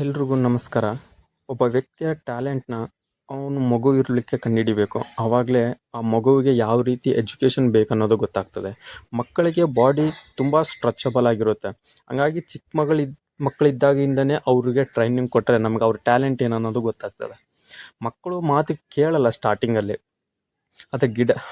ಎಲ್ರಿಗೂ ನಮಸ್ಕಾರ. ಒಬ್ಬ ವ್ಯಕ್ತಿಯ ಟ್ಯಾಲೆಂಟ್ನ ಅವನು ಮಗು ಇರಲಿಕ್ಕೆ ಕಂಡುಹಿಡಿಬೇಕು. ಆವಾಗಲೇ ಆ ಮಗುವಿಗೆ ಯಾವ ರೀತಿ ಎಜುಕೇಷನ್ ಬೇಕನ್ನೋದು ಗೊತ್ತಾಗ್ತದೆ. ಮಕ್ಕಳಿಗೆ ಬಾಡಿ ತುಂಬ ಸ್ಟ್ರೆಚಬಲ್ ಆಗಿರುತ್ತೆ. ಹಂಗಾಗಿ ಮಕ್ಕಳಿದ್ದಾಗಿಂದನೇ ಅವ್ರಿಗೆ ಟ್ರೈನಿಂಗ್ ಕೊಟ್ಟರೆ ನಮ್ಗೆ ಅವ್ರ ಟ್ಯಾಲೆಂಟ್ ಏನನ್ನೋದು ಗೊತ್ತಾಗ್ತದೆ. ಮಕ್ಕಳು ಮಾತು ಕೇಳಲ್ಲ ಸ್ಟಾರ್ಟಿಂಗಲ್ಲಿ.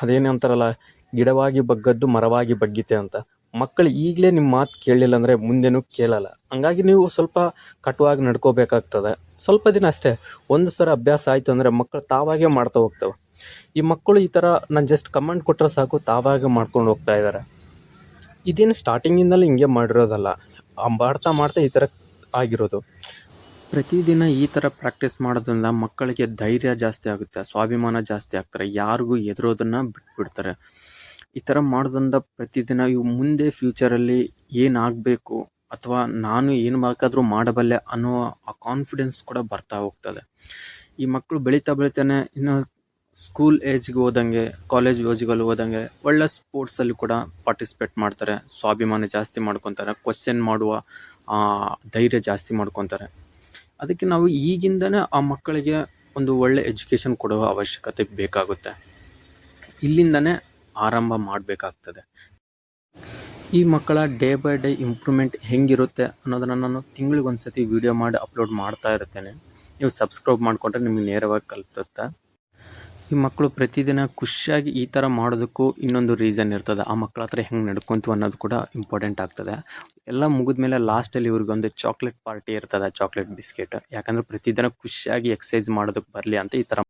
ಅದೇನೇ ಅಂತಾರಲ್ಲ, ಗಿಡವಾಗಿ ಬಗ್ಗದ್ದು ಮರವಾಗಿ ಬಗ್ಗಿತೆ ಅಂತ. ಮಕ್ಕಳು ಈಗಲೇ ನಿಮ್ಮ ಮಾತು ಕೇಳಲಿಲ್ಲ ಅಂದರೆ ಮುಂದೆನೂ ಕೇಳಲ್ಲ. ಹಂಗಾಗಿ ನೀವು ಸ್ವಲ್ಪ ಕಟುವಾಗಿ ನಡ್ಕೋಬೇಕಾಗ್ತದೆ. ಸ್ವಲ್ಪ ದಿನ ಅಷ್ಟೇ, ಒಂದು ಸಲ ಅಭ್ಯಾಸ ಆಯಿತು ಅಂದರೆ ಮಕ್ಕಳು ತಾವಾಗೇ ಮಾಡ್ತಾ ಹೋಗ್ತವೆ. ಈ ಮಕ್ಕಳು ಈ ಥರ ನಾನು ಜಸ್ಟ್ ಕಮೆಂಟ್ ಕೊಟ್ಟರೆ ಸಾಕು, ತಾವಾಗೇ ಮಾಡ್ಕೊಂಡು ಹೋಗ್ತಾ ಇದ್ದಾರೆ. ಇದೇನು ಸ್ಟಾರ್ಟಿಂಗಿಂದಲೇ ಹಿಂಗೆ ಮಾಡಿರೋದಲ್ಲ, ಮಾಡ್ತಾ ಈ ಥರ ಆಗಿರೋದು. ಪ್ರತಿದಿನ ಈ ಥರ ಪ್ರಾಕ್ಟೀಸ್ ಮಾಡೋದ್ರಿಂದ ಮಕ್ಕಳಿಗೆ ಧೈರ್ಯ ಜಾಸ್ತಿ ಆಗುತ್ತೆ, ಸ್ವಾಭಿಮಾನ ಜಾಸ್ತಿ ಆಗ್ತಾರೆ, ಯಾರಿಗೂ ಹೆದರೋದನ್ನು ಬಿಟ್ಬಿಡ್ತಾರೆ. ಈ ಥರ ಮಾಡೋದ್ರಿಂದ ಪ್ರತಿದಿನ ಇವು ಮುಂದೆ ಫ್ಯೂಚರಲ್ಲಿ ಏನಾಗಬೇಕು ಅಥವಾ ನಾನು ಏನು ಬೇಕಾದರೂ ಮಾಡಬಲ್ಲೆ ಅನ್ನೋ ಆ ಕಾನ್ಫಿಡೆನ್ಸ್ ಕೂಡ ಬರ್ತಾ ಹೋಗ್ತದೆ. ಈ ಮಕ್ಕಳು ಬೆಳೀತಾನೆ ಇನ್ನು ಸ್ಕೂಲ್ ಏಜ್ಗೆ ಹೋದಂಗೆ, ಕಾಲೇಜ್ ಏಜ್ಗಳು ಹೋದಂಗೆ ಒಳ್ಳೆ ಸ್ಪೋರ್ಟ್ಸಲ್ಲಿ ಕೂಡ ಪಾರ್ಟಿಸಿಪೇಟ್ ಮಾಡ್ತಾರೆ, ಸ್ವಾಭಿಮಾನ ಜಾಸ್ತಿ ಮಾಡ್ಕೊತಾರೆ, ಕ್ವಶನ್ ಮಾಡುವ ಧೈರ್ಯ ಜಾಸ್ತಿ ಮಾಡ್ಕೊತಾರೆ. ಅದಕ್ಕೆ ನಾವು ಈಗಿಂದನೇ ಆ ಮಕ್ಕಳಿಗೆ ಒಂದು ಒಳ್ಳೆ ಎಜುಕೇಷನ್ ಕೊಡುವ ಅವಶ್ಯಕತೆ ಬೇಕಾಗುತ್ತೆ. ಇಲ್ಲಿಂದನೇ ಆರಂಭ ಮಾಡಬೇಕಾಗ್ತದೆ. ಈ ಮಕ್ಕಳ ಡೇ ಬೈ ಡೇ ಇಂಪ್ರೂವ್ಮೆಂಟ್ ಹೆಂಗಿರುತ್ತೆ ಅನ್ನೋದನ್ನು ನಾನು ತಿಂಗಳಿಗೊಂದ್ಸತಿ ವಿಡಿಯೋ ಮಾಡಿ ಅಪ್ಲೋಡ್ ಮಾಡ್ತಾ ಇರ್ತೇನೆ. ನೀವು ಸಬ್ಸ್ಕ್ರೈಬ್ ಮಾಡಿಕೊಂಡ್ರೆ ನಿಮಗೆ ನೇರವಾಗಿ ಕಲ್ಪುತ್ತೆ. ಈ ಮಕ್ಕಳು ಪ್ರತಿದಿನ ಖುಷಿಯಾಗಿ ಈ ಥರ ಮಾಡೋದಕ್ಕೂ ಇನ್ನೊಂದು ರೀಸನ್ ಇರ್ತದೆ. ಆ ಮಕ್ಕಳ ಹತ್ರ ಹೆಂಗೆ ನಡ್ಕೊಂತು ಅನ್ನೋದು ಕೂಡ ಇಂಪಾರ್ಟೆಂಟ್ ಆಗ್ತದೆ. ಎಲ್ಲ ಮುಗಿದ್ಮೇಲೆ ಲಾಸ್ಟಲ್ಲಿ ಇವ್ರಿಗೊಂದು ಚಾಕ್ಲೇಟ್ ಪಾರ್ಟಿ ಇರ್ತದೆ, ಚಾಕ್ಲೇಟ್ ಬಿಸ್ಕೆಟ್. ಯಾಕಂದರೆ ಪ್ರತಿದಿನ ಖುಷಿಯಾಗಿ ಎಕ್ಸಸೈಸ್ ಮಾಡೋದಕ್ಕೆ ಬರಲಿ ಅಂತ ಈ ಥರ